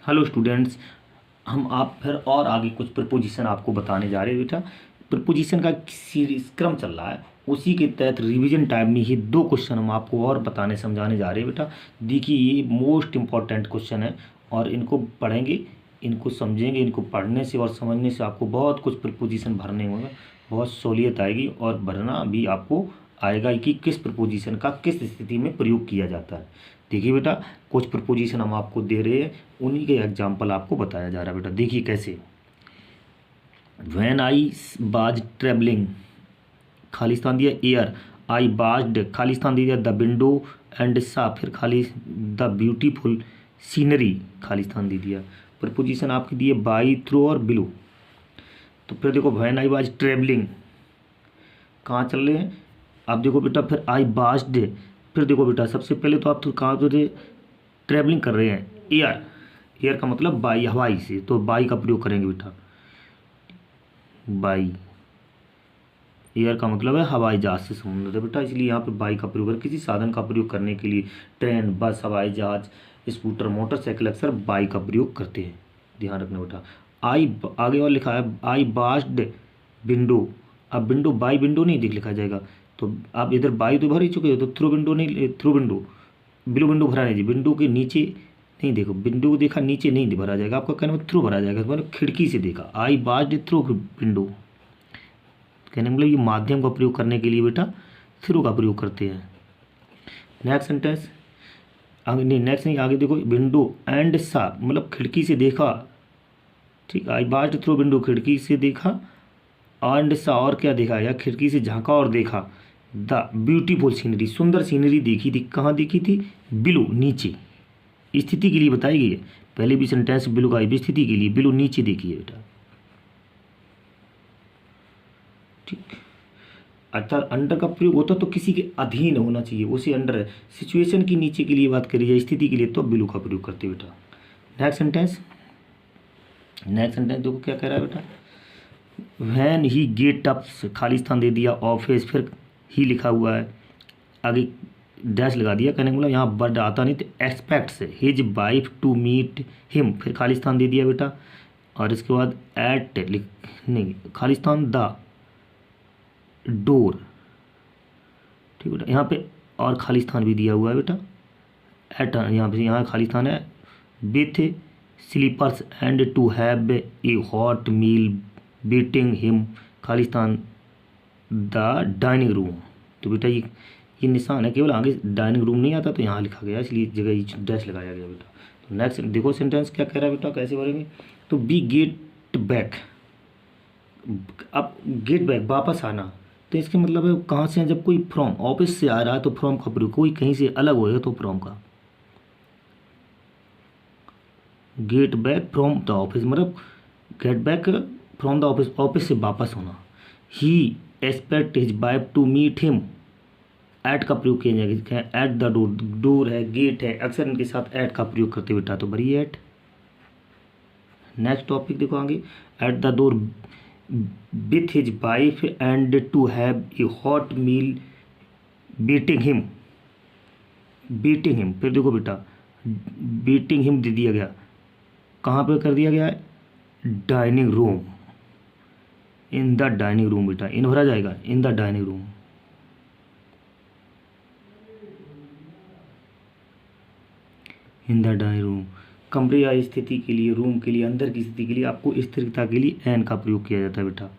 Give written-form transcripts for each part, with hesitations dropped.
Hello students, हम आप फिर और आगे कुछ प्रपोजिशन आपको बताने जा रहे हैं बेटा। प्रपोजिशन का सीरीज क्रम चल रहा है, उसी के तहत रिवीजन टाइम में ही दो क्वेश्चन हम आपको और बताने समझाने जा रहे हैं बेटा। देखिए, ये मोस्ट इम्पॉर्टेंट क्वेश्चन है और इनको पढ़ेंगे, इनको समझेंगे। इनको पढ़ने से और समझने से आपको बहुत कुछ प्रपोजिशन भरने होंगे, बहुत सहूलियत आएगी और भरना भी आपको आएगा कि किस प्रपोजिशन का किस स्थिति में प्रयोग किया जाता है। देखिए बेटा, कुछ प्रपोजिशन हम आपको दे रहे हैं, उन्हीं के एग्जाम्पल आपको बताया जा रहा है बेटा। देखिए कैसे। व्हेन आई बाज ट्रेवलिंग, खालिस्तान दिया एयर, आई बाज्ड खालिस्तान दिया द विंडो एंड सा, फिर खाली द ब्यूटीफुल सीनरी खालिस्तान दे दिया। प्रपोजिशन आपके दिए बाई, थ्रू और बिलो। तो फिर देखो, व्हेन आई बाज ट्रेवलिंग कहाँ चल रहे हैं आप देखो बेटा। फिर आई बाज्ड, फिर देखो बेटा, सबसे पहले तो आप तो कहाँ पे ट्रैवलिंग कर रहे हैं, एयर। एयर का मतलब बाई, हवाई से, तो बाई का प्रयोग करेंगे बेटा। बाई, एयर का मतलब है हवाई जहाज से संबंधित है बेटा, इसलिए यहाँ पे बाई का प्रयोग है। किसी साधन का प्रयोग करने के लिए ट्रेन, बस, हवाई जहाज, स्कूटर, मोटरसाइकिल अक्सर बाई का प्रयोग करते हैं, ध्यान रखना बेटा। आई आगे और लिखा है आई बास्ड विंडो। अब विंडो बाई विंडो नहीं देख लिखा जाएगा, तो आप इधर बाई तो भर ही चुके हो, तो थ्रू विंडो नहीं, थ्रू विंडो, बिलो विंडो भरा नहीं, विंडो के नीचे नहीं देखो, विंडो को देखा नीचे नहीं भरा जाएगा, आपका कहने में थ्रू भरा जाएगा, मतलब खिड़की से देखा। आई बास्ड थ्रू विंडो, कहने मतलब ये माध्यम का प्रयोग करने के लिए बेटा थ्रू का प्रयोग करते हैं। नेक्स्ट सेंटेंस आगे नहीं, नेक्स्ट नहीं, आगे देखो, विंडो एंड सा मतलब खिड़की से देखा, ठीक। आई बास्ड थ्रू विंडो, खिड़की से देखा, एंड सा और क्या देखा, या खिड़की से झांका और देखा, द ब्यूटीफुल सीनरी, सुंदर सीनरी देखी थी। कहाँ देखी थी, बिलो, नीचे। स्थिति के लिए बताई गई है, पहले भी सेंटेंस बिलो का है, स्थिति के लिए बिलो नीचे देखी है बेटा, ठीक। अर्थात अंडर का प्रयोग होता तो किसी के अधीन होना चाहिए, उसे अंडर है। सिचुएशन की नीचे के लिए बात करी जाए, स्थिति के लिए, तो बिलो का प्रयोग करते बेटा। नेक्स्ट सेंटेंस, नेक्स्ट सेंटेंस देखो क्या कह रहा है बेटा। व्हेन ही गेट अप, खालिस्तान दे दिया, ऑफिस, फिर ही लिखा हुआ है, आगे डैश लगा दिया, कहने का मतलब यहाँ वर्ड आता नहीं, तो expects his wife to meet him, फिर खालिस्तान दे दिया बेटा, और इसके बाद एट नहीं, खालिस्तान द डोर, ठीक बेटा। यहाँ पे और खालिस्तान भी दिया हुआ है बेटा, एट यहाँ पे, यहाँ खालिस्तान है, with slippers and to have a hot meal beating him, खालिस्तान द डाइनिंग रूम। तो बेटा ये निशान है, केवल आगे डाइनिंग रूम नहीं आता तो यहाँ लिखा गया, इसलिए जगह ये डैश लगाया गया बेटा। तो नेक्स्ट देखो सेंटेंस क्या कह रहा है बेटा, कैसे भरेंगे। तो बी गेट बैक, अब गेट बैक वापस आना, तो इसके मतलब है कहाँ से है, जब कोई फ्रॉम ऑफिस से आ रहा है तो फ्रॉम का प्रयोग, कोई कहीं से अलग होएगा तो फ्रॉम का। Get back from the office मतलब get back from the office, office से वापस होना। He expect his wife to meet him, at का प्रयोग किया जाएगा, एट द डोर, डोर है, गेट है, अक्सर इनके साथ एट का प्रयोग करते बेटा, तो बड़ी एट। नेक्स्ट टॉपिक देखो आगे, at the door with his wife and to have a hot meal beating him, beating him, फिर देखो बेटा बीटिंग हिम दे दिया गया, कहाँ पे कर दिया गया है, dining room, in the dining room बेटा, इन भरा जाएगा, in the dining room. In the dining room, कमरे या स्थिति के लिए, रूम के लिए, अंदर की स्थिति के लिए आपको स्थिरता के लिए एन का प्रयोग किया जाता है बेटा।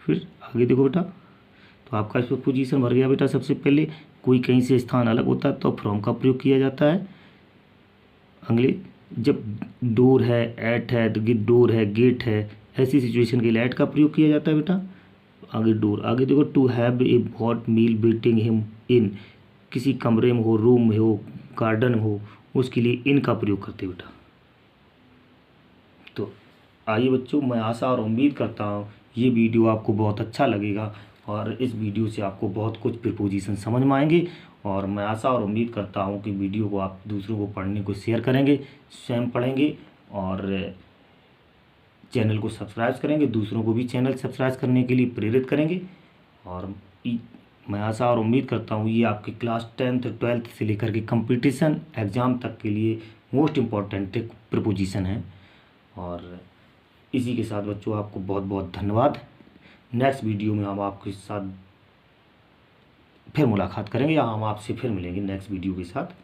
फिर आगे देखो बेटा, तो आपका इस पर पोजीशन भर गया बेटा। सबसे पहले कोई कहीं से स्थान अलग होता है तो फ्रॉम का प्रयोग किया जाता है। अगले जब डोर है, एट है, तो डोर है, गेट है, ऐसी सिचुएशन के लिए एट का प्रयोग किया जाता है बेटा। आगे डोर, आगे देखो to have a hot meal beating him in, किसी कमरे में हो, रूम में हो, गार्डन में हो, उसके लिए इन का प्रयोग करते बेटा। तो आइए बच्चों, मैं आशा और उम्मीद करता हूँ ये वीडियो आपको बहुत अच्छा लगेगा और इस वीडियो से आपको बहुत कुछ प्रीपोजिशन समझ में आएंगे, और मैं आशा और उम्मीद करता हूँ कि वीडियो को आप दूसरों को पढ़ने को शेयर करेंगे, स्वयं पढ़ेंगे और चैनल को सब्सक्राइब करेंगे, दूसरों को भी चैनल सब्सक्राइब करने के लिए प्रेरित करेंगे। और मैं आशा और उम्मीद करता हूँ ये आपके क्लास 10th 12th से लेकर के कंपटीशन एग्ज़ाम तक के लिए मोस्ट इम्पॉर्टेंट प्रपोजिशन है। और इसी के साथ बच्चों आपको बहुत बहुत धन्यवाद। नेक्स्ट वीडियो में हम आपके साथ फिर मुलाकात करेंगे या हम आपसे फिर मिलेंगे नेक्स्ट वीडियो के साथ।